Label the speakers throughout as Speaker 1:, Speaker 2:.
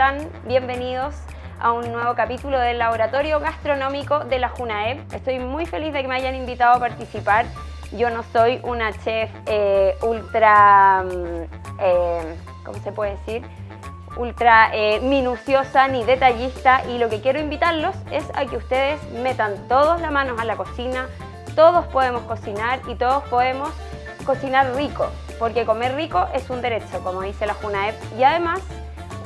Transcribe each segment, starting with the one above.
Speaker 1: están? Bienvenidos a un nuevo capítulo del Laboratorio Gastronómico de la Junaep. Estoy muy feliz de que me hayan invitado a participar. Yo no soy una chef ultra, ¿cómo se puede decir? Ultra minuciosa ni detallista, y lo que quiero invitarlos es a que ustedes metan todos las manos a la cocina. Todos podemos cocinar y todos podemos cocinar rico, porque comer rico es un derecho, como dice la Junaep, y además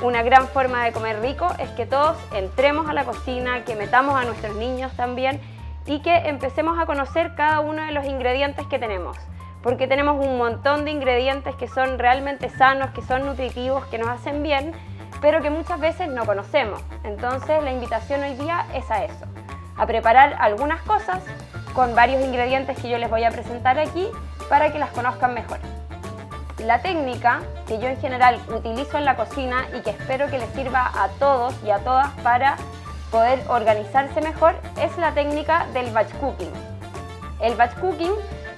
Speaker 1: una gran forma de comer rico es que todos entremos a la cocina, que metamos a nuestros niños también y que empecemos a conocer cada uno de los ingredientes que tenemos, porque tenemos un montón de ingredientes que son realmente sanos, que son nutritivos, que nos hacen bien, pero que muchas veces no conocemos. Entonces la invitación hoy día es a eso, a preparar algunas cosas con varios ingredientes que yo les voy a presentar aquí para que las conozcan mejor. La técnica que yo en general utilizo en la cocina y que espero que les sirva a todos y a todas para poder organizarse mejor es la técnica del batch cooking. El batch cooking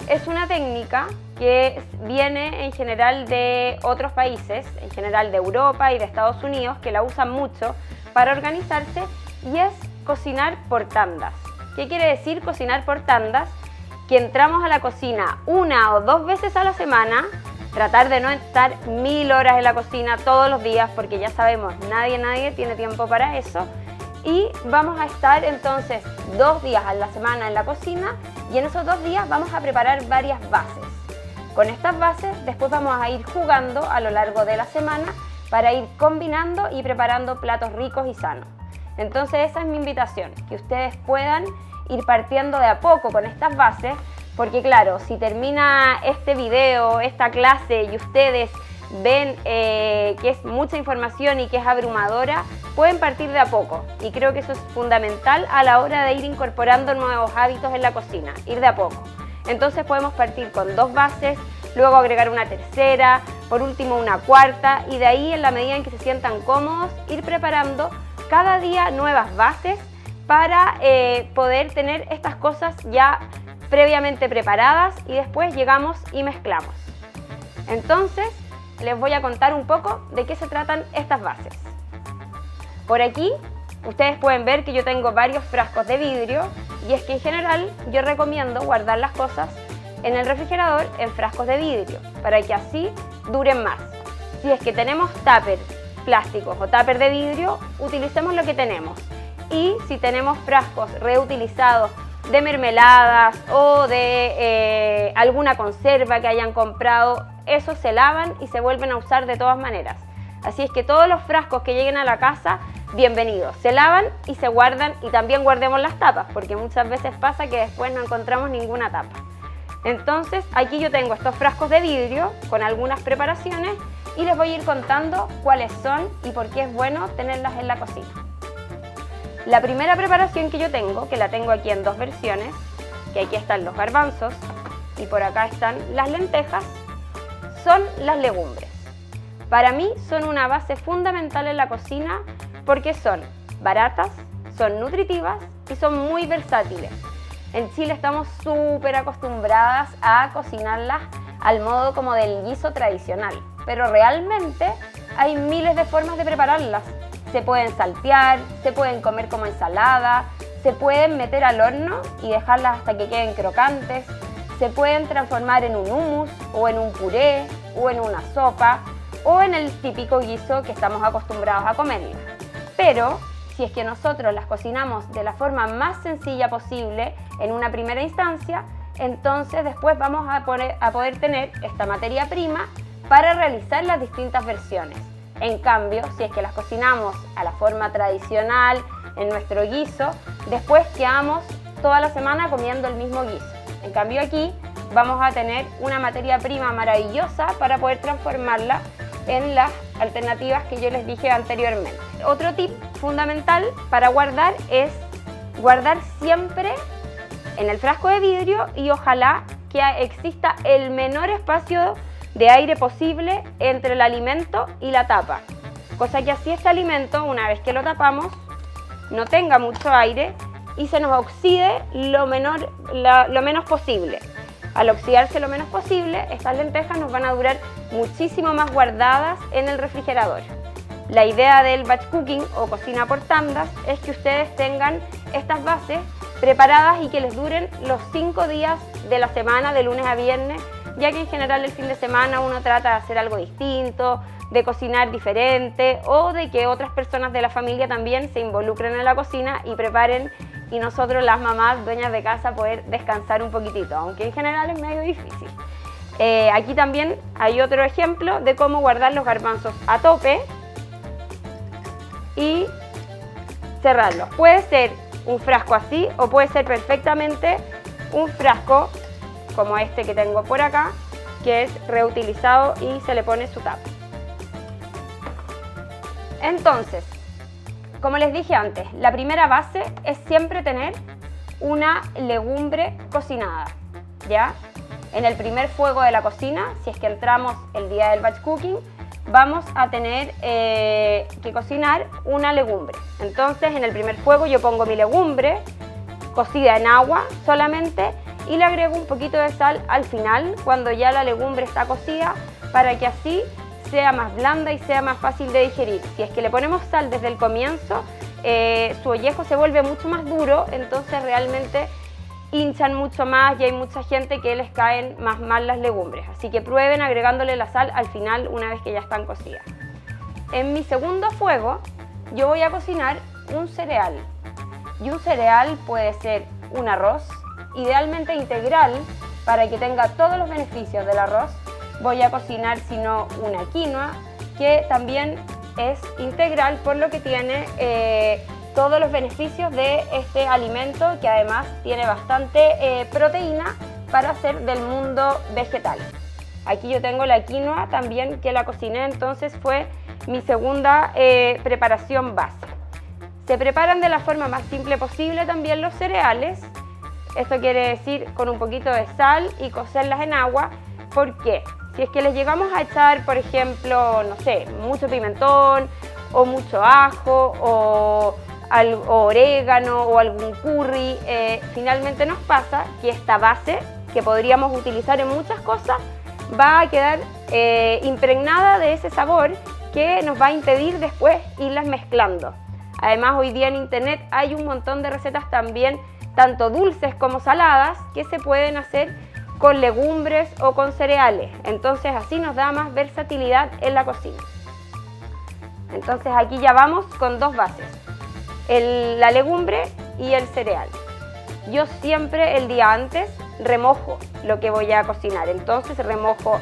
Speaker 1: es una técnica que viene en general de otros países, en general de Europa y de Estados Unidos, que la usan mucho para organizarse, y es cocinar por tandas. ¿Qué quiere decir cocinar por tandas? Que entramos a la cocina 1 o 2 veces a la semana, tratar de no estar 1000 horas en la cocina todos los días, porque ya sabemos, nadie tiene tiempo para eso, y vamos a estar entonces 2 días a la semana en la cocina, y en esos 2 días vamos a preparar varias bases. Con estas bases después vamos a ir jugando a lo largo de la semana para ir combinando y preparando platos ricos y sanos. Entonces esa es mi invitación, que ustedes puedan ir partiendo de a poco con estas bases, porque claro, si termina este video, esta clase, y ustedes ven que es mucha información y que es abrumadora, pueden partir de a poco, y creo que eso es fundamental a la hora de ir incorporando nuevos hábitos en la cocina, ir de a poco. Entonces podemos partir con 2 bases, luego agregar una tercera, por último una cuarta, y de ahí, en la medida en que se sientan cómodos, ir preparando cada día nuevas bases para poder tener estas cosas ya previamente preparadas, y después llegamos y mezclamos. Entonces les voy a contar un poco de qué se tratan estas bases. Por aquí ustedes pueden ver que yo tengo varios frascos de vidrio, y es que en general yo recomiendo guardar las cosas en el refrigerador en frascos de vidrio para que así duren más. Si es que tenemos tuppers plásticos o tupper de vidrio, utilicemos lo que tenemos, y si tenemos frascos reutilizados de mermeladas o de alguna conserva que hayan comprado, esos se lavan y se vuelven a usar de todas maneras. Así es que todos los frascos que lleguen a la casa, bienvenidos, se lavan y se guardan, y también guardemos las tapas, porque muchas veces pasa que después no encontramos ninguna tapa. Entonces aquí yo tengo estos frascos de vidrio con algunas preparaciones, y les voy a ir contando cuáles son y por qué es bueno tenerlas en la cocina. La primera preparación que yo tengo, que la tengo aquí en 2 versiones, que aquí están los garbanzos y por acá están las lentejas, son las legumbres. Para mí son una base fundamental en la cocina porque son baratas, son nutritivas y son muy versátiles. En Chile estamos súper acostumbradas a cocinarlas al modo como del guiso tradicional, pero realmente hay miles de formas de prepararlas. Se pueden saltear, se pueden comer como ensalada, se pueden meter al horno y dejarlas hasta que queden crocantes, se pueden transformar en un hummus o en un puré o en una sopa o en el típico guiso que estamos acostumbrados a comerlas. Pero si es que nosotros las cocinamos de la forma más sencilla posible en una primera instancia, entonces después vamos a poder tener esta materia prima para realizar las distintas versiones. En cambio, si es que las cocinamos a la forma tradicional, en nuestro guiso, después quedamos toda la semana comiendo el mismo guiso. En cambio aquí vamos a tener una materia prima maravillosa para poder transformarla en las alternativas que yo les dije anteriormente. Otro tip fundamental para guardar es guardar siempre en el frasco de vidrio, y ojalá que exista el menor espacio de aire posible entre el alimento y la tapa, cosa que así este alimento, una vez que lo tapamos, no tenga mucho aire y se nos oxide lo menos posible. Al oxidarse lo menos posible, estas lentejas nos van a durar muchísimo más guardadas en el refrigerador. La idea del batch cooking o cocina por tandas es que ustedes tengan estas bases preparadas y que les duren los 5 días de la semana, de lunes a viernes, ya que en general el fin de semana uno trata de hacer algo distinto, de cocinar diferente o de que otras personas de la familia también se involucren en la cocina y preparen, y nosotros las mamás, dueñas de casa, poder descansar un poquitito, aunque en general es medio difícil. Aquí también hay otro ejemplo de cómo guardar los garbanzos a tope y cerrarlos. Puede ser un frasco así o puede ser perfectamente un frasco como este que tengo por acá, que es reutilizado y se le pone su tapa. Entonces, como les dije antes, la primera base es siempre tener una legumbre cocinada, ¿ya? En el primer fuego de la cocina, si es que entramos el día del batch cooking, vamos a tener que cocinar una legumbre. Entonces, en el primer fuego yo pongo mi legumbre cocida en agua solamente y le agrego un poquito de sal al final, cuando ya la legumbre está cocida, para que así sea más blanda y sea más fácil de digerir. Si es que le ponemos sal desde el comienzo, su ollejo se vuelve mucho más duro, entonces realmente hinchan mucho más y hay mucha gente que les caen más mal las legumbres. Así que prueben agregándole la sal al final una vez que ya están cocidas. En mi segundo fuego yo voy a cocinar un cereal. Y un cereal puede ser un arroz, idealmente integral para que tenga todos los beneficios del arroz. Voy a cocinar si no una quinoa, que también es integral por lo que tiene todos los beneficios de este alimento, que además tiene bastante proteína para ser del mundo vegetal. Aquí yo tengo la quinoa también que la cociné, entonces fue mi segunda preparación base. Se preparan de la forma más simple posible también los cereales. Esto quiere decir con un poquito de sal y cocerlas en agua. ¿Por qué? Si es que les llegamos a echar, por ejemplo, no sé, mucho pimentón o mucho ajo o orégano o algún curry, finalmente nos pasa que esta base, que podríamos utilizar en muchas cosas, va a quedar impregnada de ese sabor que nos va a impedir después irlas mezclando. Además, hoy día en internet hay un montón de recetas también, tanto dulces como saladas, que se pueden hacer con legumbres o con cereales. Entonces así nos da más versatilidad en la cocina. Entonces aquí ya vamos con dos bases, la legumbre y el cereal. Yo siempre el día antes remojo lo que voy a cocinar. Entonces remojo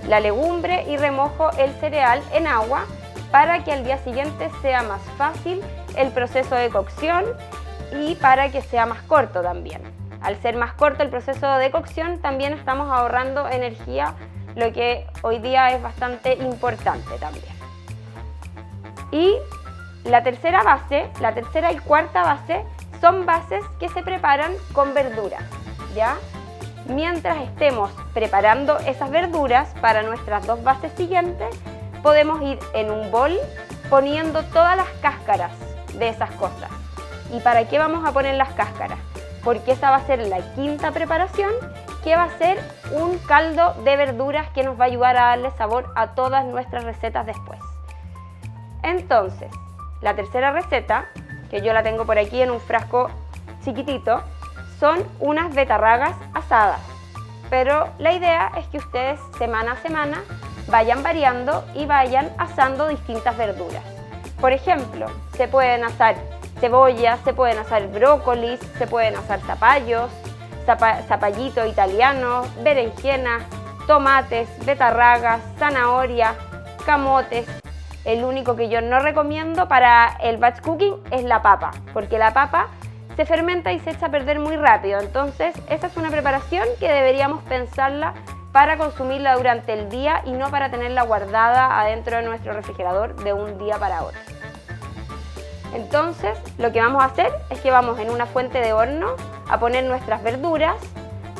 Speaker 1: la legumbre y remojo el cereal en agua para que al día siguiente sea más fácil el proceso de cocción y para que sea más corto también. Al ser más corto el proceso de cocción, también estamos ahorrando energía, lo que hoy día es bastante importante también. Y la tercera base, la tercera y cuarta base, son bases que se preparan con verduras, ¿ya? Mientras estemos preparando esas verduras para nuestras dos bases siguientes, podemos ir en un bol poniendo todas las cáscaras de esas cosas. ¿Y para qué vamos a poner las cáscaras? Porque esa va a ser la quinta preparación, que va a ser un caldo de verduras que nos va a ayudar a darle sabor a todas nuestras recetas después. Entonces, la tercera receta, que yo la tengo por aquí en un frasco chiquitito, son unas betarragas asadas. Pero la idea es que ustedes semana a semana vayan variando y vayan asando distintas verduras. Por ejemplo, se pueden asar cebollas, se pueden asar brócolis, se pueden asar zapallos, zapallito italiano, berenjenas, tomates, betarragas, zanahoria, camotes. El único que yo no recomiendo para el batch cooking es la papa, porque la papa se fermenta y se echa a perder muy rápido. Entonces, esa es una preparación que deberíamos pensarla para consumirla durante el día y no para tenerla guardada adentro de nuestro refrigerador de un día para otro. Entonces, lo que vamos a hacer es que vamos en una fuente de horno a poner nuestras verduras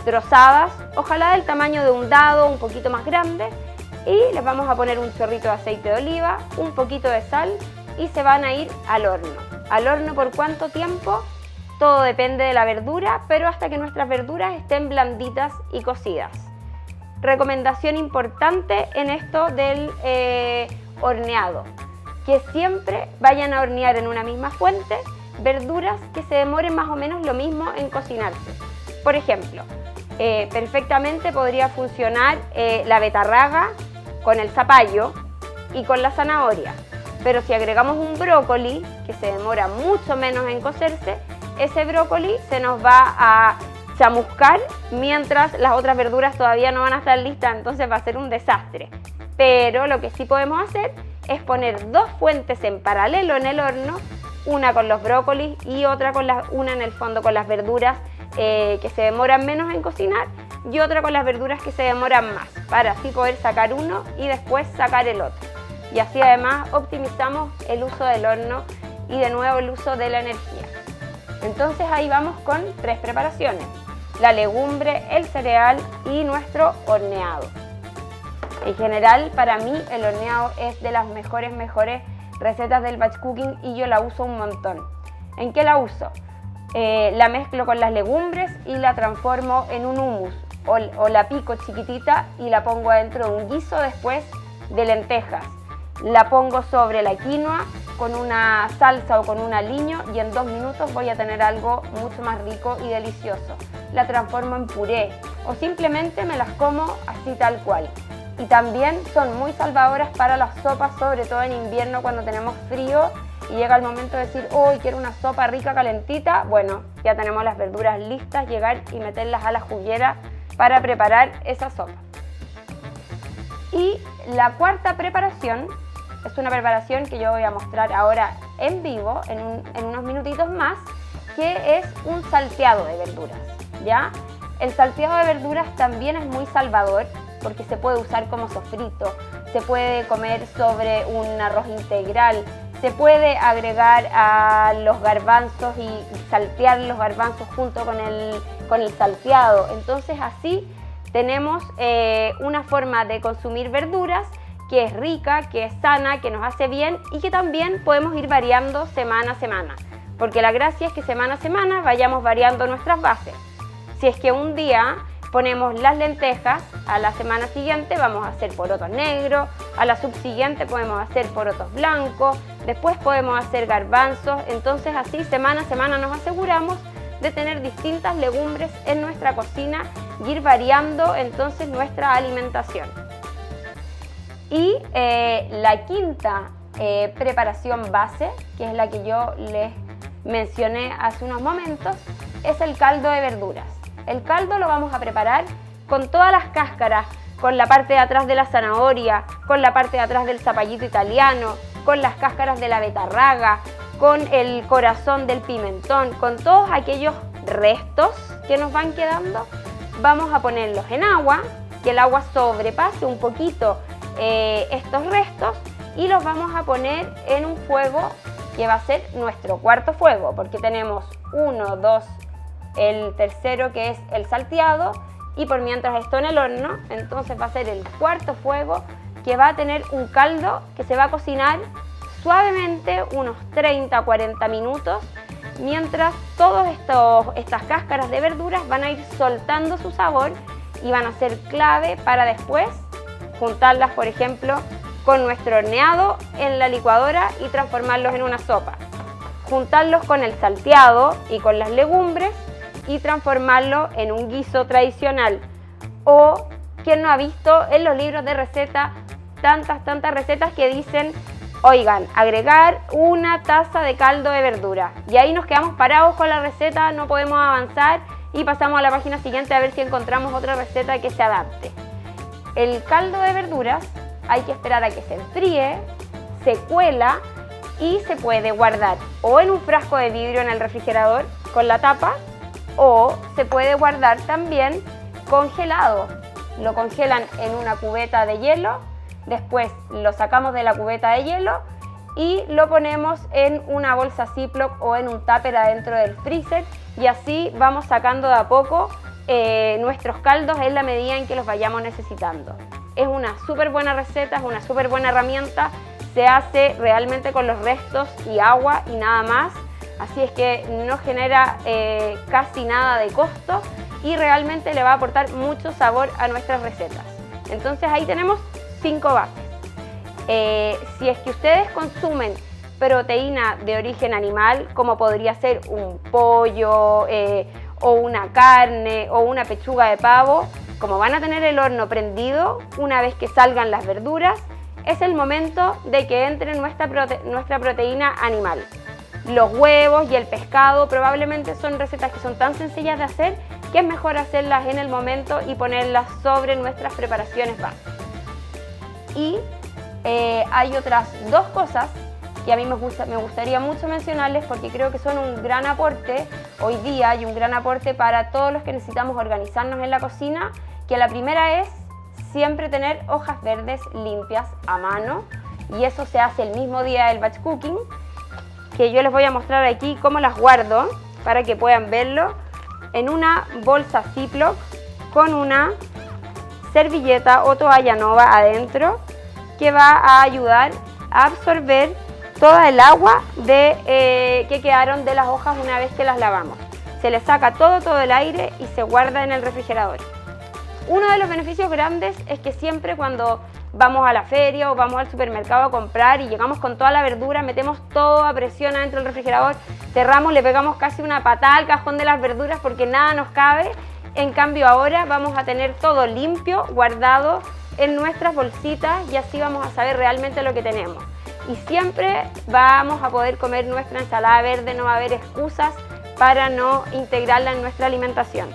Speaker 1: trozadas, ojalá del tamaño de un dado, un poquito más grande, y les vamos a poner un chorrito de aceite de oliva, un poquito de sal y se van a ir al horno. ¿Al horno por cuánto tiempo? Todo depende de la verdura, pero hasta que nuestras verduras estén blanditas y cocidas. Recomendación importante en esto del horneado. que siempre vayan a hornear en una misma fuente verduras que se demoren más o menos lo mismo en cocinarse. Por ejemplo, perfectamente podría funcionar la betarraga con el zapallo y con la zanahoria, pero si agregamos un brócoli que se demora mucho menos en cocerse, ese brócoli se nos va a chamuscar mientras las otras verduras todavía no van a estar listas, entonces va a ser un desastre. Pero lo que sí podemos hacer es poner dos fuentes en paralelo en el horno, una con los brócolis y otra una en el fondo con las verduras que se demoran menos en cocinar y otra con las verduras que se demoran más, para así poder sacar uno y después sacar el otro. Y así además optimizamos el uso del horno y de nuevo el uso de la energía. Entonces ahí vamos con 3 preparaciones: la legumbre, el cereal y nuestro horneado. En general, para mí el horneado es de las mejores recetas del batch cooking y yo la uso un montón. ¿En qué la uso? La mezclo con las legumbres y la transformo en un hummus o la pico chiquitita y la pongo adentro de un guiso después de lentejas. La pongo sobre la quinoa con una salsa o con un aliño y en 2 minutos voy a tener algo mucho más rico y delicioso. La transformo en puré o simplemente me las como así tal cual. Y también son muy salvadoras para las sopas, sobre todo en invierno cuando tenemos frío y llega el momento de decir, hoy quiero una sopa rica, calentita. Bueno, ya tenemos las verduras listas, llegar y meterlas a la juguera para preparar esa sopa. Y la cuarta preparación es una preparación que yo voy a mostrar ahora en vivo, en unos minutitos más, que es un salteado de verduras, ¿ya? El salteado de verduras también es muy salvador porque se puede usar como sofrito, se puede comer sobre un arroz integral, se puede agregar a los garbanzos y saltear los garbanzos junto con el salteado. Entonces así tenemos una forma de consumir verduras que es rica, que es sana, que nos hace bien y que también podemos ir variando semana a semana, porque la gracia es que semana a semana vayamos variando nuestras bases. Si es que un día ponemos las lentejas, a la semana siguiente vamos a hacer porotos negros, a la subsiguiente podemos hacer porotos blancos, después podemos hacer garbanzos. Entonces así semana a semana nos aseguramos de tener distintas legumbres en nuestra cocina y ir variando entonces nuestra alimentación. Y la quinta preparación base, que es la que yo les mencioné hace unos momentos, es el caldo de verduras. El caldo lo vamos a preparar con todas las cáscaras, con la parte de atrás de la zanahoria, con la parte de atrás del zapallito italiano, con las cáscaras de la betarraga, con el corazón del pimentón, con todos aquellos restos que nos van quedando. Vamos a ponerlos en agua, que el agua sobrepase un poquito estos restos y los vamos a poner en un fuego que va a ser nuestro cuarto fuego, porque tenemos 1, 2, el tercero que es el salteado y por mientras esto en el horno, entonces va a ser el cuarto fuego que va a tener un caldo que se va a cocinar suavemente unos 30-40 minutos mientras todas estas cáscaras de verduras van a ir soltando su sabor y van a ser clave para después juntarlas, por ejemplo, con nuestro horneado en la licuadora y transformarlos en una sopa. Juntarlos con el salteado y con las legumbres y transformarlo en un guiso tradicional. O, ¿quién no ha visto en los libros de receta tantas recetas que dicen, oigan, agregar 1 taza de caldo de verdura? Y ahí nos quedamos parados con la receta, no podemos avanzar y pasamos a la página siguiente a ver si encontramos otra receta que se adapte. El caldo de verduras hay que esperar a que se enfríe, se cuela y se puede guardar o en un frasco de vidrio en el refrigerador con la tapa o se puede guardar también congelado. Lo congelan en una cubeta de hielo, después lo sacamos de la cubeta de hielo y lo ponemos en una bolsa Ziploc o en un tupper adentro del freezer y así vamos sacando de a poco nuestros caldos en la medida en que los vayamos necesitando. Es una súper buena receta, es una súper buena herramienta, se hace realmente con los restos y agua y nada más, así es que no genera casi nada de costo y realmente le va a aportar mucho sabor a nuestras recetas. Entonces ahí tenemos 5 bases. Si es que ustedes consumen proteína de origen animal, como podría ser un pollo o una carne o una pechuga de pavo, como van a tener el horno prendido, una vez que salgan las verduras, es el momento de que entre nuestra proteína animal. Los huevos y el pescado probablemente son recetas que son tan sencillas de hacer que es mejor hacerlas en el momento y ponerlas sobre nuestras preparaciones básicas. Y hay otras dos cosas que a mí me gustaría mucho mencionarles porque creo que son un gran aporte hoy día y un gran aporte para todos los que necesitamos organizarnos en la cocina, que la primera es siempre tener hojas verdes limpias a mano, y eso se hace el mismo día del batch cooking, que yo les voy a mostrar aquí cómo las guardo para que puedan verlo en una bolsa Ziploc con una servilleta o toalla nova adentro, que va a ayudar a absorber toda el agua que quedaron de las hojas una vez que las lavamos. Se le saca todo el aire y se guarda en el refrigerador. Uno de los beneficios grandes es que siempre cuando vamos a la feria o vamos al supermercado a comprar y llegamos con toda la verdura, metemos todo a presión adentro del refrigerador, cerramos, le pegamos casi una patada al cajón de las verduras porque nada nos cabe. En cambio ahora vamos a tener todo limpio, guardado en nuestras bolsitas, y así vamos a saber realmente lo que tenemos. Y siempre vamos a poder comer nuestra ensalada verde, no va a haber excusas para no integrarla en nuestra alimentación.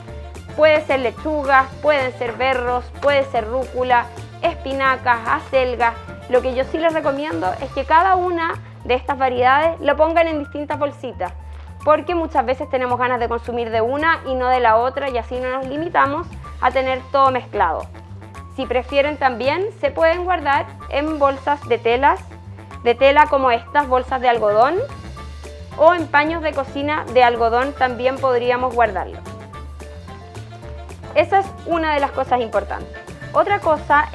Speaker 1: Puede ser lechugas, pueden ser berros, puede ser rúcula, espinacas, acelgas. Lo que yo sí les recomiendo es que cada una de estas variedades lo pongan en distintas bolsitas, porque muchas veces tenemos ganas de consumir de una y no de la otra, y así no nos limitamos a tener todo mezclado. Si prefieren también se pueden guardar en bolsas de tela como estas bolsas de algodón, o en paños de cocina de algodón también podríamos guardarlo. Esa es una de las cosas importantes. Otra cosa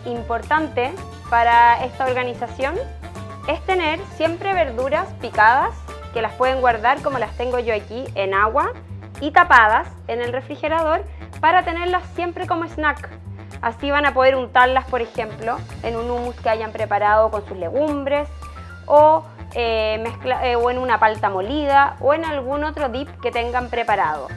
Speaker 1: importante para esta organización es tener siempre verduras picadas, que las pueden guardar como las tengo yo aquí en agua y tapadas en el refrigerador para tenerlas siempre como snack. Así van a poder untarlas, por ejemplo, en un hummus que hayan preparado con sus legumbres, o en una palta molida, o en algún otro dip que tengan preparado.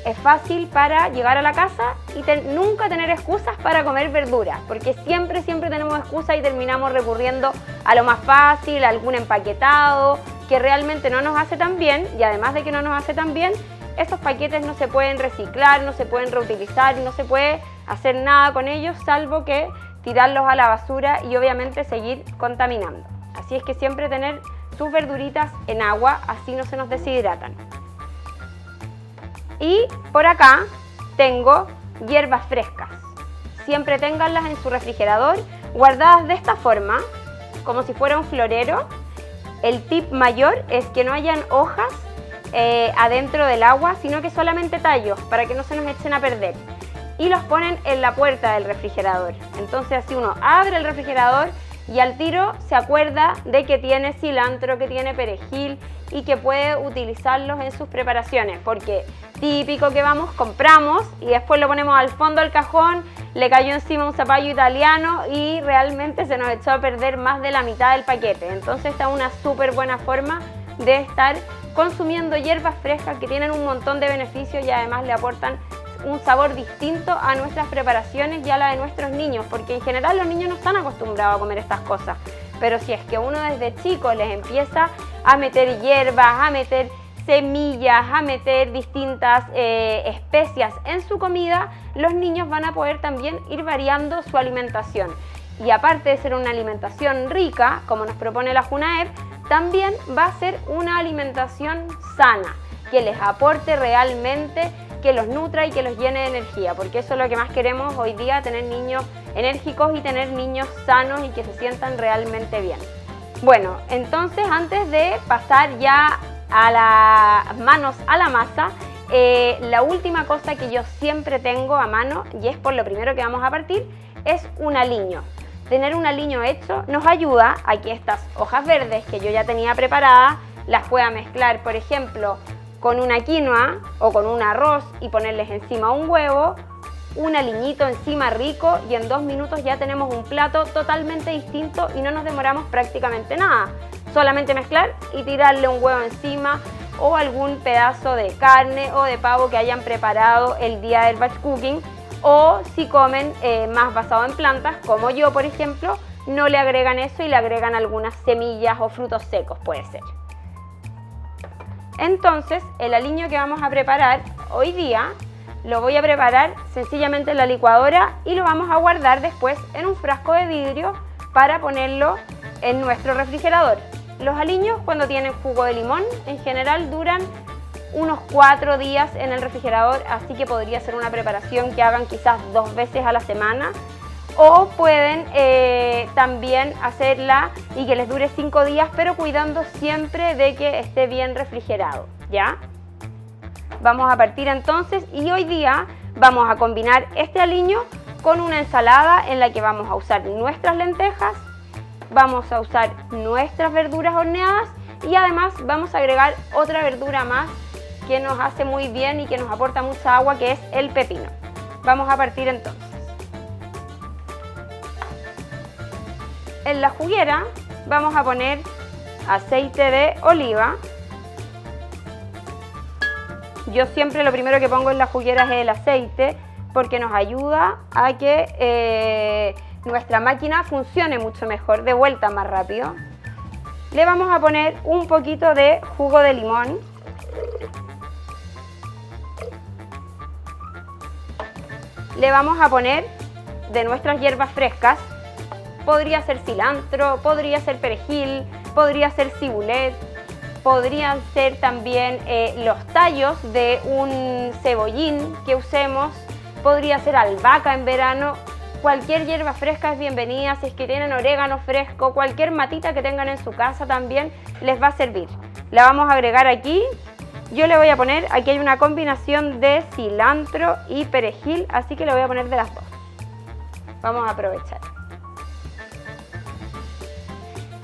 Speaker 1: Es fácil para llegar a la casa y nunca tener excusas para comer verduras, porque siempre tenemos excusas y terminamos recurriendo a lo más fácil, a algún empaquetado que realmente no nos hace tan bien, y además de que no nos hace tan bien, estos paquetes no se pueden reciclar, no se pueden reutilizar y no se puede hacer nada con ellos salvo que tirarlos a la basura y obviamente seguir contaminando. Así es que siempre tener sus verduritas en agua, así no se nos deshidratan. Y por acá tengo hierbas frescas. Siempre ténganlas en su refrigerador, guardadas de esta forma, como si fuera un florero. El tip mayor es que no hayan hojas adentro del agua, sino que solamente tallos, para que no se nos echen a perder. Y los ponen en la puerta del refrigerador. Entonces así uno abre el refrigerador y al tiro se acuerda de que tiene cilantro, que tiene perejil y que puede utilizarlos en sus preparaciones, porque típico que vamos, compramos y después lo ponemos al fondo del cajón, le cayó encima un zapallo italiano y realmente se nos echó a perder más de la mitad del paquete. Entonces esta es una súper buena forma de estar consumiendo hierbas frescas que tienen un montón de beneficios y además le aportan un sabor distinto a nuestras preparaciones y a la de nuestros niños, porque en general los niños no están acostumbrados a comer estas cosas, pero si es que uno desde chico les empieza a meter hierbas, a meter semillas, a meter distintas especias en su comida, los niños van a poder también ir variando su alimentación. Y aparte de ser una alimentación rica, como nos propone la JUNAEP, también va a ser una alimentación sana, que les aporte realmente, que los nutra y que los llene de energía, porque eso es lo que más queremos hoy día, tener niños enérgicos y tener niños sanos y que se sientan realmente bien. Bueno, entonces antes de pasar ya a las manos a la masa, la última cosa que yo siempre tengo a mano, y es por lo primero que vamos a partir, es un aliño. Tener un aliño hecho nos ayuda a que estas hojas verdes que yo ya tenía preparadas las pueda mezclar, por ejemplo, con una quinoa o con un arroz y ponerles encima un huevo, un aliñito encima rico y en 2 minutos ya tenemos un plato totalmente distinto y no nos demoramos prácticamente nada. Solamente mezclar y tirarle un huevo encima o algún pedazo de carne o de pavo que hayan preparado el día del batch cooking, o si comen más basado en plantas, como yo por ejemplo, no le agregan eso y le agregan algunas semillas o frutos secos, puede ser. Entonces, el aliño que vamos a preparar hoy día lo voy a preparar sencillamente en la licuadora y lo vamos a guardar después en un frasco de vidrio para ponerlo en nuestro refrigerador. Los aliños, cuando tienen jugo de limón, en general duran unos 4 días en el refrigerador, así que podría ser una preparación que hagan quizás 2 veces a la semana, o pueden también hacerla y que les dure 5 días, pero cuidando siempre de que esté bien refrigerado, ¿ya? Vamos a partir entonces y hoy día vamos a combinar este aliño con una ensalada en la que vamos a usar nuestras lentejas, vamos a usar nuestras verduras horneadas y además vamos a agregar otra verdura más que nos hace muy bien y que nos aporta mucha agua, que es el pepino. Vamos a partir entonces. En la juguera vamos a poner aceite de oliva. Yo siempre lo primero que pongo en la juguera es el aceite porque nos ayuda a que nuestra máquina funcione mucho mejor, de vuelta más rápido. Le vamos a poner un poquito de jugo de limón. Le vamos a poner de nuestras hierbas frescas. Podría ser cilantro, podría ser perejil, podría ser cibulet, podrían ser también los tallos de un cebollín que usemos, podría ser albahaca en verano. Cualquier hierba fresca es bienvenida. Si es que tienen orégano fresco, cualquier matita que tengan en su casa también les va a servir. La vamos a agregar aquí. Yo le voy a poner, aquí hay una combinación de cilantro y perejil, así que le voy a poner de las dos. Vamos a aprovechar.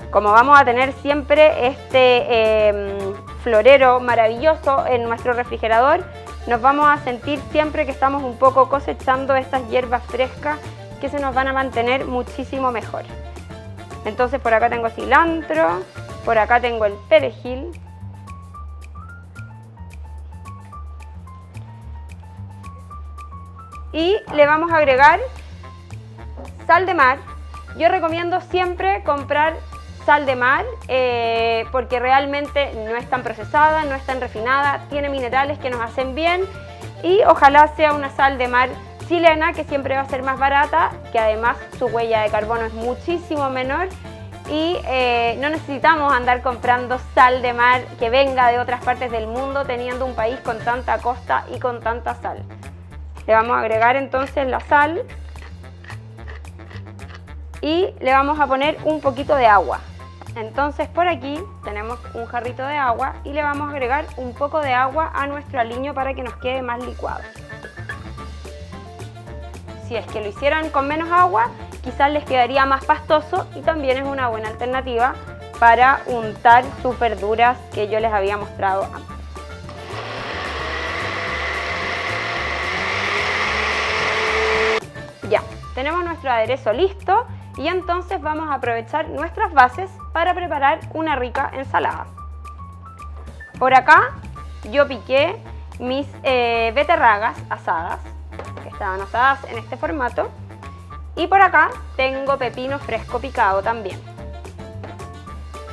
Speaker 1: Como vamos a tener siempre este florero maravilloso en nuestro refrigerador, nos vamos a sentir siempre que estamos un poco cosechando estas hierbas frescas que se nos van a mantener muchísimo mejor. Entonces por acá tengo cilantro, por acá tengo el perejil. Y le vamos a agregar sal de mar. Yo recomiendo siempre comprar sal de mar porque realmente no es tan procesada, no es tan refinada, tiene minerales que nos hacen bien y ojalá sea una sal de mar chilena, que siempre va a ser más barata, que además su huella de carbono es muchísimo menor y no necesitamos andar comprando sal de mar que venga de otras partes del mundo teniendo un país con tanta costa y con tanta sal. Le vamos a agregar entonces la sal y le vamos a poner un poquito de agua. Entonces por aquí tenemos un jarrito de agua y le vamos a agregar un poco de agua a nuestro aliño para que nos quede más licuado. Si es que lo hicieran con menos agua, quizás les quedaría más pastoso y también es una buena alternativa para untar sus verduras que yo les había mostrado antes. Ya, tenemos nuestro aderezo listo y entonces vamos a aprovechar nuestras bases para preparar una rica ensalada. Por acá yo piqué mis beterragas asadas, que estaban asadas en este formato, y por acá tengo pepino fresco picado también.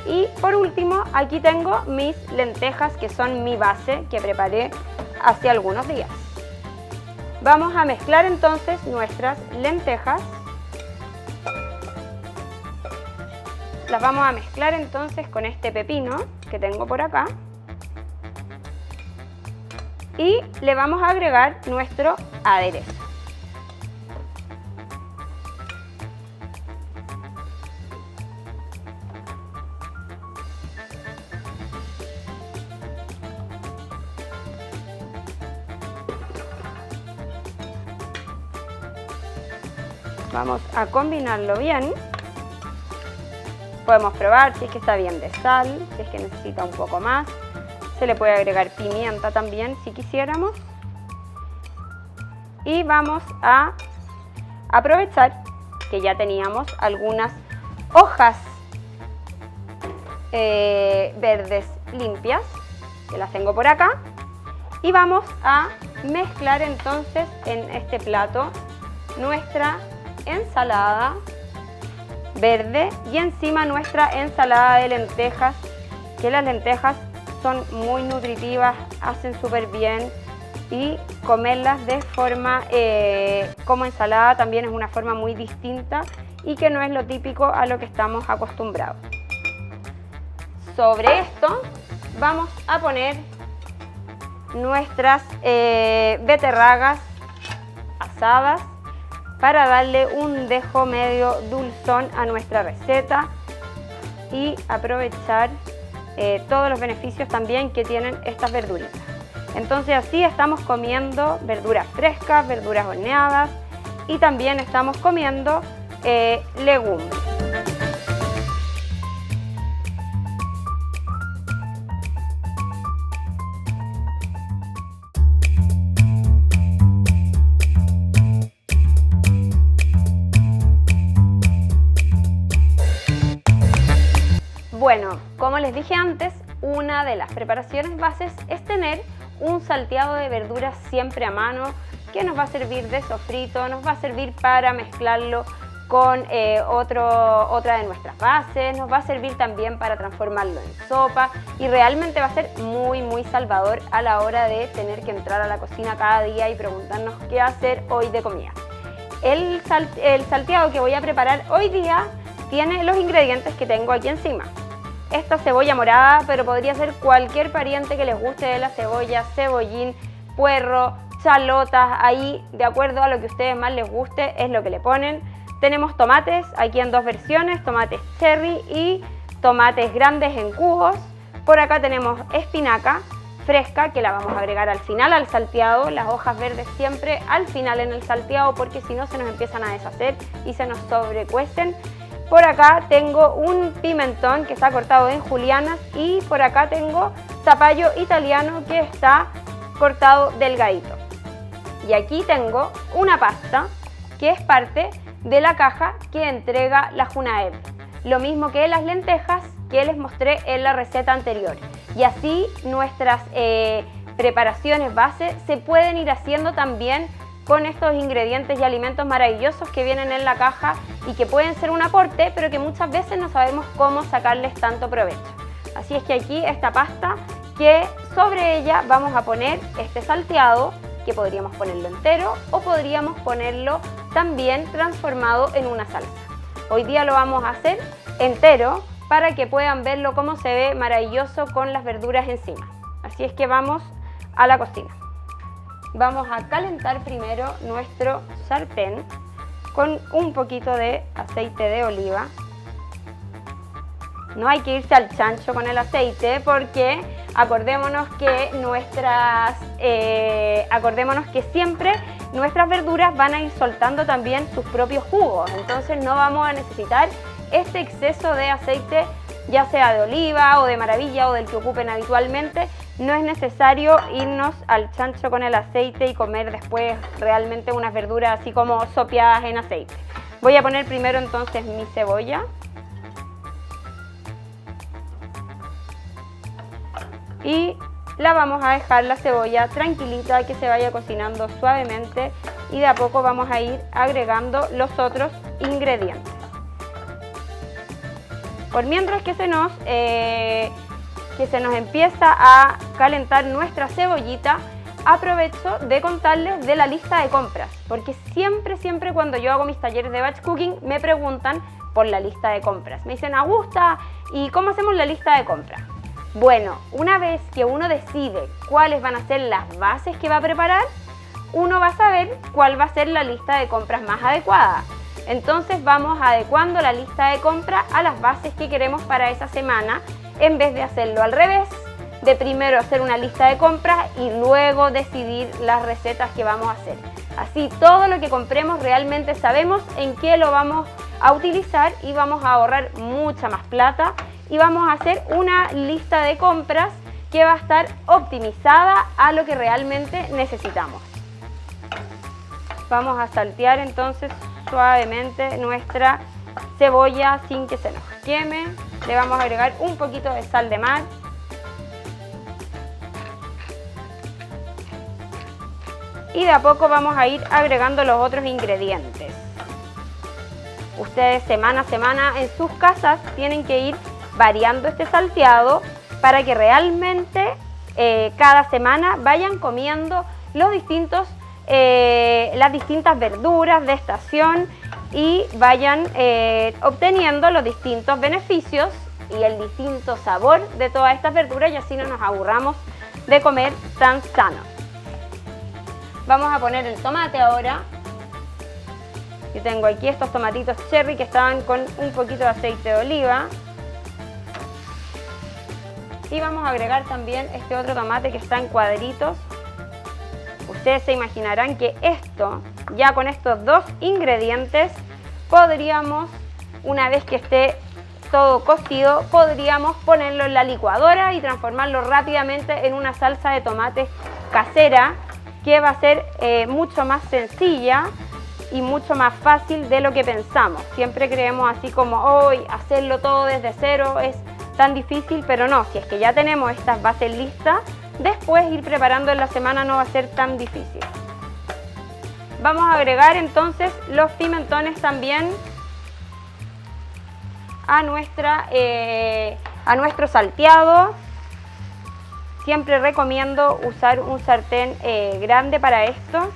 Speaker 1: Y por último aquí tengo mis lentejas, que son mi base que preparé hace algunos días. Vamos a mezclar entonces nuestras lentejas. Las vamos a mezclar entonces con este pepino que tengo por acá. Y le vamos a agregar nuestro aderezo. Vamos a combinarlo bien. Podemos probar si es que está bien de sal, si es que necesita un poco más. Se le puede agregar pimienta también si quisiéramos. y vamos a aprovechar que ya teníamos algunas hojas verdes limpias, que las tengo por acá, y vamos a mezclar entonces en este plato nuestra ensalada verde y encima nuestra ensalada de lentejas, que las lentejas son muy nutritivas, hacen súper bien, y comerlas de forma como ensalada también es una forma muy distinta y que no es lo típico a lo que estamos acostumbrados. Sobre esto vamos a poner nuestras beterragas asadas para darle un dejo medio dulzón a nuestra receta y aprovechar todos los beneficios también que tienen estas verduritas. Entonces así estamos comiendo verduras frescas, verduras horneadas y también estamos comiendo legumbres. Bueno, como les dije antes, una de las preparaciones bases es tener un salteado de verduras siempre a mano, que nos va a servir de sofrito, nos va a servir para mezclarlo con otra de nuestras bases, nos va a servir también para transformarlo en sopa y realmente va a ser muy salvador a la hora de tener que entrar a la cocina cada día y preguntarnos qué hacer hoy de comida. El salteado que voy a preparar hoy día tiene los ingredientes que tengo aquí encima. Esta cebolla morada, pero podría ser cualquier pariente que les guste de la cebolla, cebollín, puerro, chalotas, ahí de acuerdo a lo que a ustedes más les guste es lo que le ponen. Tenemos tomates, aquí en dos versiones, tomates cherry y tomates grandes en cubos. Por acá tenemos espinaca fresca, que la vamos a agregar al final al salteado, las hojas verdes siempre al final en el salteado porque si no se nos empiezan a deshacer y se nos sobrecuecen. Por acá tengo un pimentón que está cortado en julianas y por acá tengo zapallo italiano que está cortado delgadito. Y aquí tengo una pasta que es parte de la caja que entrega la Junaed. Lo mismo que las lentejas que les mostré en la receta anterior. Y así nuestras preparaciones base se pueden ir haciendo también con estos ingredientes y alimentos maravillosos que vienen en la caja y que pueden ser un aporte, pero que muchas veces no sabemos cómo sacarles tanto provecho. Así es que aquí esta pasta, que sobre ella vamos a poner este salteado, que podríamos ponerlo entero o podríamos ponerlo también transformado en una salsa. Hoy día lo vamos a hacer entero para que puedan verlo cómo se ve maravilloso con las verduras encima. Así es que vamos a la cocina. Vamos a calentar primero nuestro sartén con un poquito de aceite de oliva. No hay que irse al chancho con el aceite porque acordémonos que siempre nuestras verduras van a ir soltando también sus propios jugos. Entonces no vamos a necesitar este exceso de aceite, ya sea de oliva o de maravilla o del que ocupen habitualmente. No es necesario irnos al chancho con el aceite y comer después realmente unas verduras así como sopeadas en aceite. Voy a poner primero entonces mi cebolla. Y la vamos a dejar la cebolla tranquilita, que se vaya cocinando suavemente y de a poco vamos a ir agregando los otros ingredientes. Por mientras que se nos empieza a calentar nuestra cebollita, aprovecho de contarles de la lista de compras, porque siempre cuando yo hago mis talleres de batch cooking me preguntan por la lista de compras. Me dicen, Augusta, ¿y cómo hacemos la lista de compras? Bueno, una vez que uno decide cuáles van a ser las bases que va a preparar, uno va a saber cuál va a ser la lista de compras más adecuada. Entonces vamos adecuando la lista de compras a las bases que queremos para esa semana, en vez de hacerlo al revés, de primero hacer una lista de compras y luego decidir las recetas que vamos a hacer. Así todo lo que compremos realmente sabemos en qué lo vamos a utilizar y vamos a ahorrar mucha más plata y vamos a hacer una lista de compras que va a estar optimizada a lo que realmente necesitamos. vamos a saltear entonces suavemente nuestra cebolla sin que se nos queme. Le vamos a agregar un poquito de sal de mar. Y de a poco vamos a ir agregando los otros ingredientes. Ustedes semana a semana en sus casas tienen que ir variando este salteado para que realmente cada semana vayan comiendo las distintas verduras de estación y vayan obteniendo los distintos beneficios y el distinto sabor de todas estas verduras, y así no nos aburramos de comer tan sano. Vamos a poner el tomate ahora. Yo tengo aquí estos tomatitos cherry que estaban con un poquito de aceite de oliva. Y vamos a agregar también este otro tomate que está en cuadritos. Ustedes se imaginarán que esto, ya con estos dos ingredientes, podríamos, una vez que esté todo cocido, podríamos ponerlo en la licuadora y transformarlo rápidamente en una salsa de tomate casera, que va a ser mucho más sencilla y mucho más fácil de lo que pensamos. Siempre creemos así como hoy hacerlo todo desde cero es tan difícil, pero no, si es que ya tenemos estas bases listas, después ir preparando en la semana no va a ser tan difícil. Vamos a agregar entonces los pimentones también a nuestro salteado. Siempre recomiendo usar un sartén grande para esto.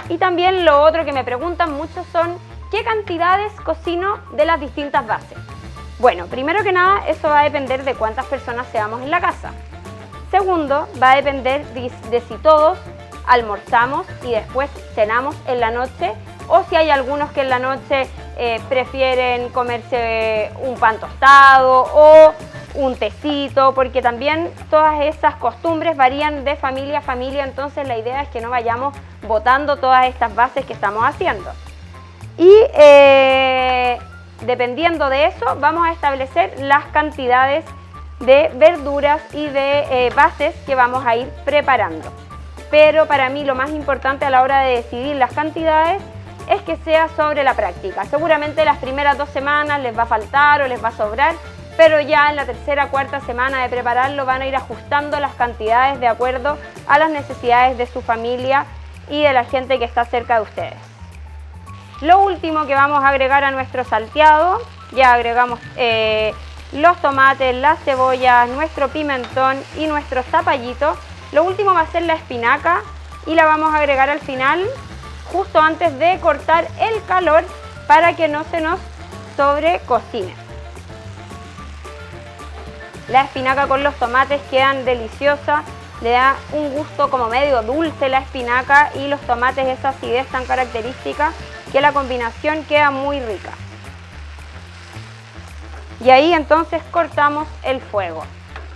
Speaker 1: Y también lo otro que me preguntan mucho son ¿qué cantidades cocino de las distintas bases? Bueno, primero que nada, eso va a depender de cuántas personas seamos en la casa. Segundo, va a depender de si todos almorzamos y después cenamos en la noche, o si hay algunos que en la noche prefieren comerse un pan tostado o un tecito, porque también todas esas costumbres varían de familia a familia, entonces la idea es que no vayamos botando todas estas bases que estamos haciendo. Y dependiendo de eso, vamos a establecer las cantidades de verduras y de bases que vamos a ir preparando. Pero para mí lo más importante a la hora de decidir las cantidades es que sea sobre la práctica. Seguramente las primeras 2 semanas les va a faltar o les va a sobrar, pero ya en la tercera o cuarta semana de prepararlo van a ir ajustando las cantidades de acuerdo a las necesidades de su familia y de la gente que está cerca de ustedes. Lo último que vamos a agregar a nuestro salteado, ya agregamos los tomates, las cebollas, nuestro pimentón y nuestro zapallito. Lo último va a ser la espinaca y la vamos a agregar al final, justo antes de cortar el calor para que no se nos sobrecocine. La espinaca con los tomates quedan deliciosas, le da un gusto como medio dulce la espinaca y los tomates, esa acidez tan característica, que la combinación queda muy rica. Y ahí entonces cortamos el fuego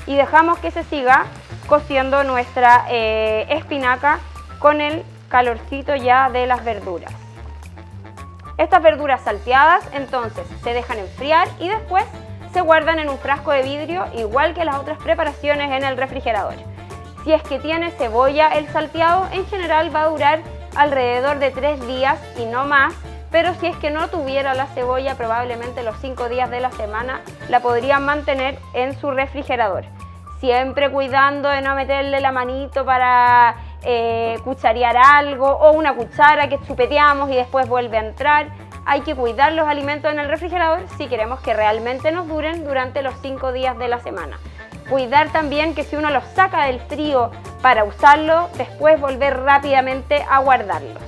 Speaker 1: y dejamos que se siga cociendo nuestra espinaca con el calorcito ya de las verduras. Estas verduras salteadas entonces se dejan enfriar y después se guardan en un frasco de vidrio, igual que las otras preparaciones, en el refrigerador. Si es que tiene cebolla el salteado, en general va a durar alrededor de 3 días y no más, pero si es que no tuviera la cebolla, probablemente los 5 días de la semana la podrían mantener en su refrigerador. Siempre cuidando de no meterle la manito para cucharear algo, o una cuchara que chupeteamos y después vuelve a entrar. Hay que cuidar los alimentos en el refrigerador si queremos que realmente nos duren durante los 5 días de la semana. Cuidar también que si uno los saca del frío para usarlo, después volver rápidamente a guardarlos.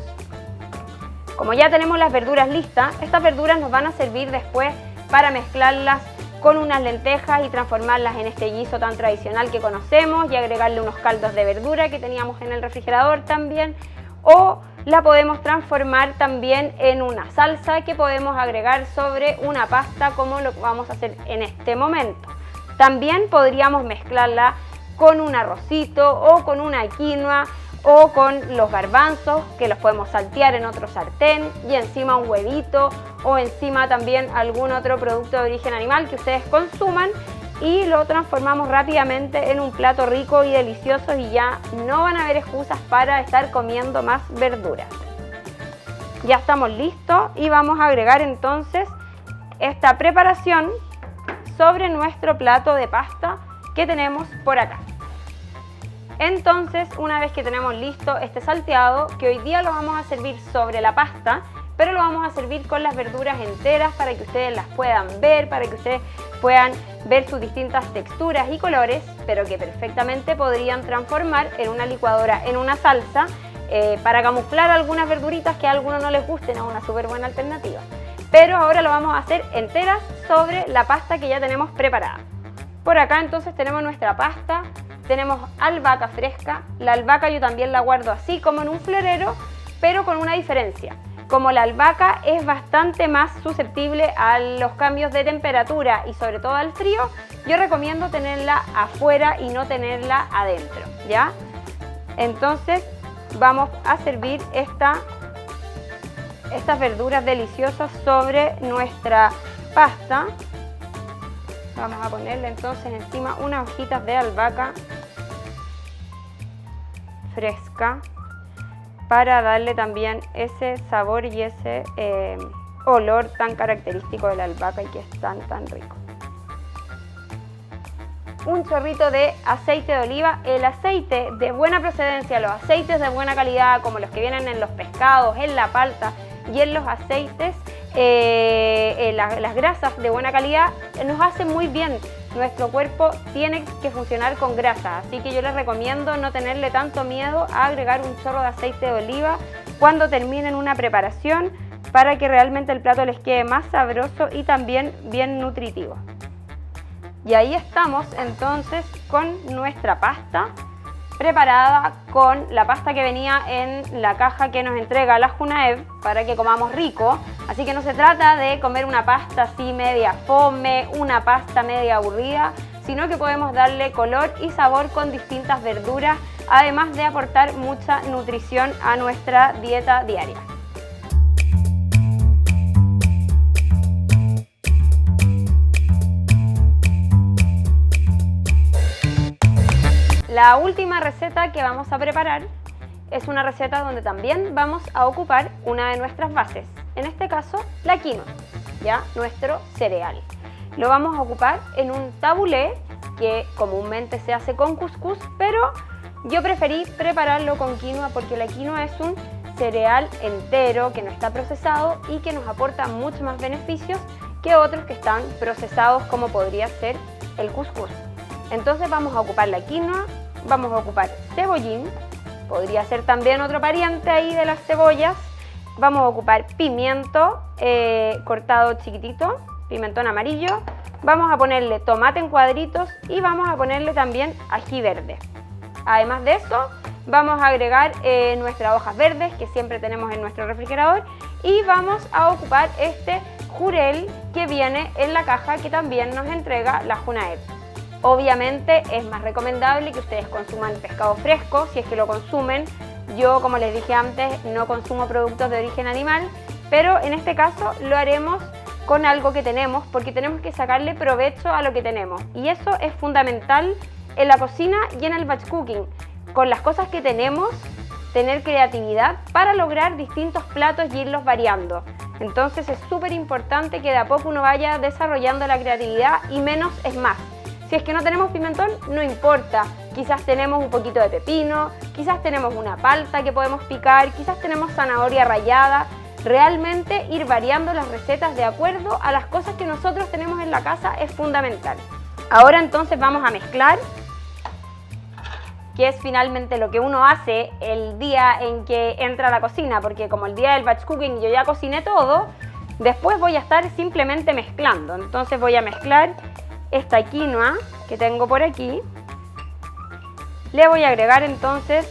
Speaker 1: Como ya tenemos las verduras listas, estas verduras nos van a servir después para mezclarlas con unas lentejas y transformarlas en este guiso tan tradicional que conocemos y agregarle unos caldos de verdura que teníamos en el refrigerador también, o la podemos transformar también en una salsa que podemos agregar sobre una pasta, como lo vamos a hacer en este momento. También podríamos mezclarla con un arrocito o con una quinoa o con los garbanzos, que los podemos saltear en otro sartén, y encima un huevito o encima también algún otro producto de origen animal que ustedes consuman, y lo transformamos rápidamente en un plato rico y delicioso, y ya no van a haber excusas para estar comiendo más verduras. Ya estamos listos y vamos a agregar entonces esta preparación sobre nuestro plato de pasta que tenemos por acá. Entonces, una vez que tenemos listo este salteado, que hoy día lo vamos a servir sobre la pasta, pero lo vamos a servir con las verduras enteras para que ustedes las puedan ver, para que ustedes puedan ver sus distintas texturas y colores, pero que perfectamente podrían transformar en una licuadora, en una salsa, para camuflar algunas verduritas que a algunos no les gusten, es una súper buena alternativa. Pero ahora lo vamos a hacer enteras sobre la pasta que ya tenemos preparada. Por acá entonces tenemos nuestra pasta, tenemos albahaca fresca. La albahaca yo también la guardo así como en un florero, pero con una diferencia. Como la albahaca es bastante más susceptible a los cambios de temperatura y sobre todo al frío, yo recomiendo tenerla afuera y no tenerla adentro, ¿ya? Entonces vamos a servir estas verduras deliciosas sobre nuestra pasta. Vamos a ponerle entonces encima unas hojitas de albahaca fresca para darle también ese sabor y ese olor tan característico de la albahaca y que es tan rico. Un chorrito de aceite de oliva, el aceite de buena procedencia, los aceites de buena calidad como los que vienen en los pescados, en la palta y en los aceites, las grasas de buena calidad nos hacen muy bien. Nuestro cuerpo tiene que funcionar con grasa, así que yo les recomiendo no tenerle tanto miedo a agregar un chorro de aceite de oliva cuando terminen una preparación para que realmente el plato les quede más sabroso y también bien nutritivo. Y ahí estamos entonces con nuestra pasta preparada, con la pasta que venía en la caja que nos entrega la Junaed para que comamos rico. Así que no se trata de comer una pasta así media fome, una pasta media aburrida, sino que podemos darle color y sabor con distintas verduras, además de aportar mucha nutrición a nuestra dieta diaria. La última receta que vamos a preparar es una receta donde también vamos a ocupar una de nuestras bases, en este caso la quinoa, ya nuestro cereal. Lo vamos a ocupar en un tabulé que comúnmente se hace con cuscús, pero yo preferí prepararlo con quinoa porque la quinoa es un cereal entero que no está procesado y que nos aporta muchos más beneficios que otros que están procesados como podría ser el cuscús. Entonces vamos a ocupar la quinoa, vamos a ocupar cebollín, podría ser también otro pariente ahí de las cebollas. Vamos a ocupar pimiento cortado chiquitito, pimentón amarillo. Vamos a ponerle tomate en cuadritos y vamos a ponerle también ají verde. Además de eso, vamos a agregar nuestras hojas verdes que siempre tenemos en nuestro refrigerador y vamos a ocupar este jurel que viene en la caja que también nos entrega la Junaed. Obviamente es más recomendable que ustedes consuman pescado fresco, si es que lo consumen. Yo, como les dije antes, no consumo productos de origen animal, pero en este caso lo haremos con algo que tenemos, porque tenemos que sacarle provecho a lo que tenemos. Y eso es fundamental en la cocina y en el batch cooking. Con las cosas que tenemos, tener creatividad para lograr distintos platos y irlos variando. Entonces es súper importante que de a poco uno vaya desarrollando la creatividad y menos es más. Si es que no tenemos pimentón, no importa, quizás tenemos un poquito de pepino, quizás tenemos una palta que podemos picar, quizás tenemos zanahoria rallada. Realmente ir variando las recetas de acuerdo a las cosas que nosotros tenemos en la casa es fundamental. Ahora entonces vamos a mezclar, que es finalmente lo que uno hace el día en que entra a la cocina, porque como el día del batch cooking yo ya cociné todo, después voy a estar simplemente mezclando. Entonces voy a mezclar esta quinoa que tengo por aquí, le voy a agregar entonces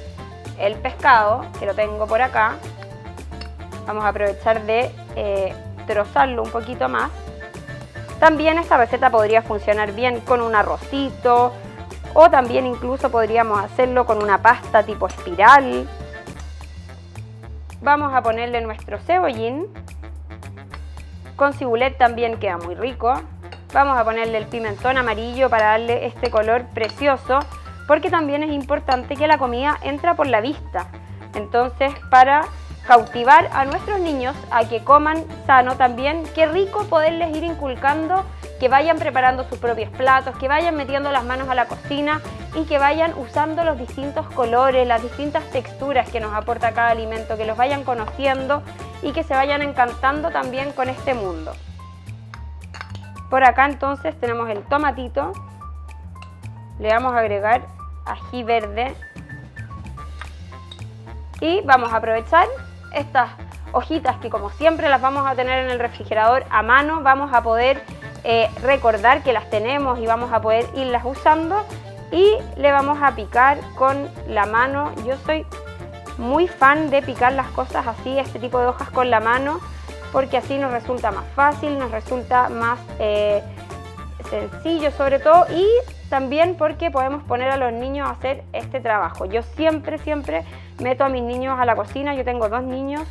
Speaker 1: el pescado que lo tengo por acá. Vamos a aprovechar de trozarlo un poquito más. También esta receta podría funcionar bien con un arrocito o también incluso podríamos hacerlo con una pasta tipo espiral. Vamos a ponerle nuestro cebollín, con cibulet también queda muy rico. Vamos a ponerle el pimentón amarillo para darle este color precioso, porque también es importante que la comida entra por la vista. Entonces, para cautivar a nuestros niños a que coman sano también, qué rico poderles ir inculcando que vayan preparando sus propios platos, que vayan metiendo las manos a la cocina y que vayan usando los distintos colores, las distintas texturas que nos aporta cada alimento, que los vayan conociendo y que se vayan encantando también con este mundo. Por acá entonces tenemos el tomatito, le vamos a agregar ají verde y vamos a aprovechar estas hojitas que como siempre las vamos a tener en el refrigerador a mano, vamos a poder recordar que las tenemos y vamos a poder irlas usando y le vamos a picar con la mano. Yo soy muy fan de picar las cosas así, este tipo de hojas con la mano, porque así nos resulta más fácil, nos resulta más sencillo sobre todo, y también porque podemos poner a los niños a hacer este trabajo. Yo siempre meto a mis niños a la cocina. Yo tengo 2 niños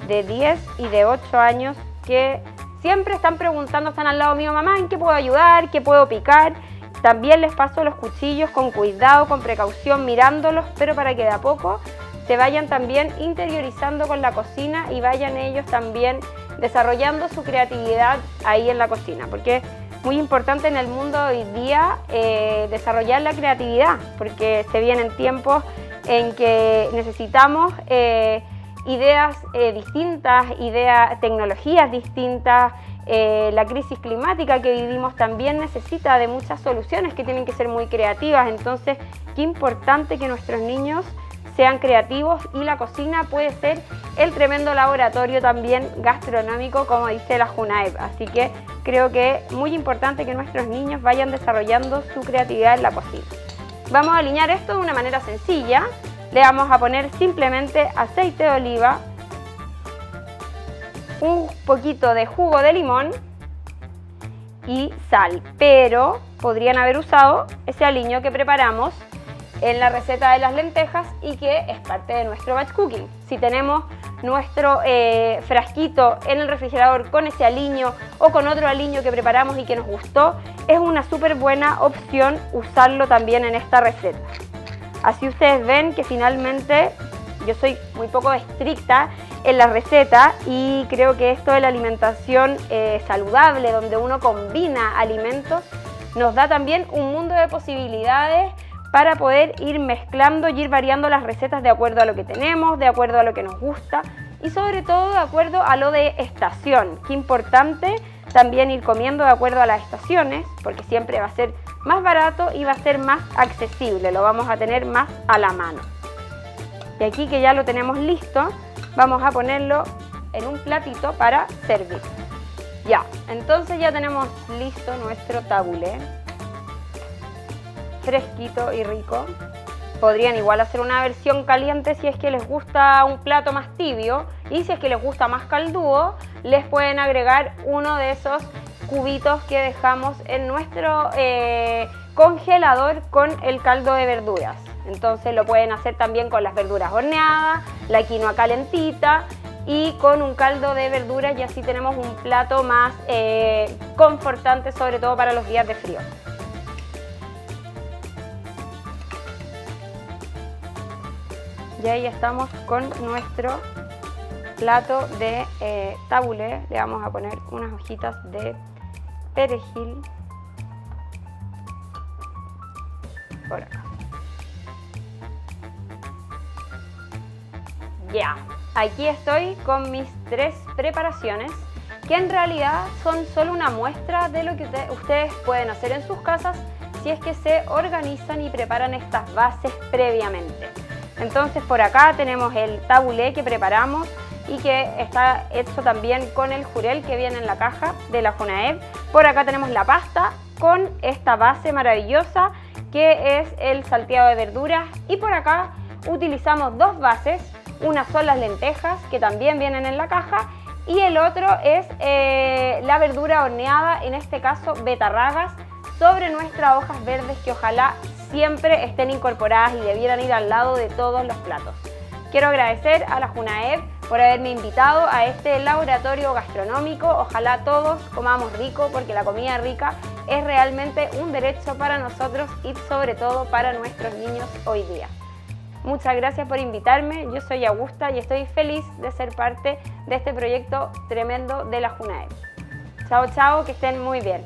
Speaker 1: de 10 y de 8 años que siempre están preguntando, están al lado mío, mamá, ¿en qué puedo ayudar? ¿Qué puedo picar? También les paso los cuchillos con cuidado, con precaución, mirándolos, pero para que de a poco se vayan también interiorizando con la cocina y vayan ellos también desarrollando su creatividad ahí en la cocina, porque es muy importante en el mundo hoy día desarrollar la creatividad, porque se vienen tiempos en que necesitamos ideas distintas, tecnologías distintas. La crisis climática que vivimos también necesita de muchas soluciones que tienen que ser muy creativas. Entonces, qué importante que nuestros niños sean creativos, y la cocina puede ser el tremendo laboratorio también gastronómico, como dice la JUNAEP. Así que creo que es muy importante que nuestros niños vayan desarrollando su creatividad en la cocina. Vamos a alinear esto de una manera sencilla. Le vamos a poner simplemente aceite de oliva, un poquito de jugo de limón y sal, pero podrían haber usado ese aliño que preparamos en la receta de las lentejas y que es parte de nuestro batch cooking. Si tenemos nuestro frasquito en el refrigerador con ese aliño o con otro aliño que preparamos y que nos gustó, es una súper buena opción usarlo también en esta receta. Así ustedes ven que finalmente yo soy muy poco estricta en la receta y creo que esto de la alimentación saludable, donde uno combina alimentos, nos da también un mundo de posibilidades para poder ir mezclando y ir variando las recetas de acuerdo a lo que tenemos, de acuerdo a lo que nos gusta y sobre todo de acuerdo a lo de estación. Qué importante también ir comiendo de acuerdo a las estaciones, porque siempre va a ser más barato y va a ser más accesible, lo vamos a tener más a la mano. Y aquí que ya lo tenemos listo, vamos a ponerlo en un platito para servir. Ya, entonces ya tenemos listo nuestro tabulé, fresquito y rico. Podrían igual hacer una versión caliente si es que les gusta un plato más tibio, y si es que les gusta más caldudo, les pueden agregar uno de esos cubitos que dejamos en nuestro congelador con el caldo de verduras. Entonces lo pueden hacer también con las verduras horneadas, la quinoa calentita y con un caldo de verduras, y así tenemos un plato más confortante, sobre todo para los días de frío. Y ahí estamos con nuestro plato de tabulé. Le vamos a poner unas hojitas de perejil por acá. Ya, aquí estoy con mis 3 preparaciones, que en realidad son solo una muestra de lo que ustedes pueden hacer en sus casas si es que se organizan y preparan estas bases previamente. Entonces por acá tenemos el tabulé que preparamos y que está hecho también con el jurel que viene en la caja de la JUNAEP. Por acá tenemos la pasta con esta base maravillosa que es el salteado de verduras, y por acá utilizamos 2 bases. Una son las lentejas que también vienen en la caja y el otro es la verdura horneada, en este caso betarragas, sobre nuestras hojas verdes que ojalá siempre estén incorporadas y debieran ir al lado de todos los platos. Quiero agradecer a la JUNAEP por haberme invitado a este laboratorio gastronómico. Ojalá todos comamos rico, porque la comida rica es realmente un derecho para nosotros y sobre todo para nuestros niños hoy día. Muchas gracias por invitarme, yo soy Augusta y estoy feliz de ser parte de este proyecto tremendo de la JUNAEB. Chao, chao, que estén muy bien.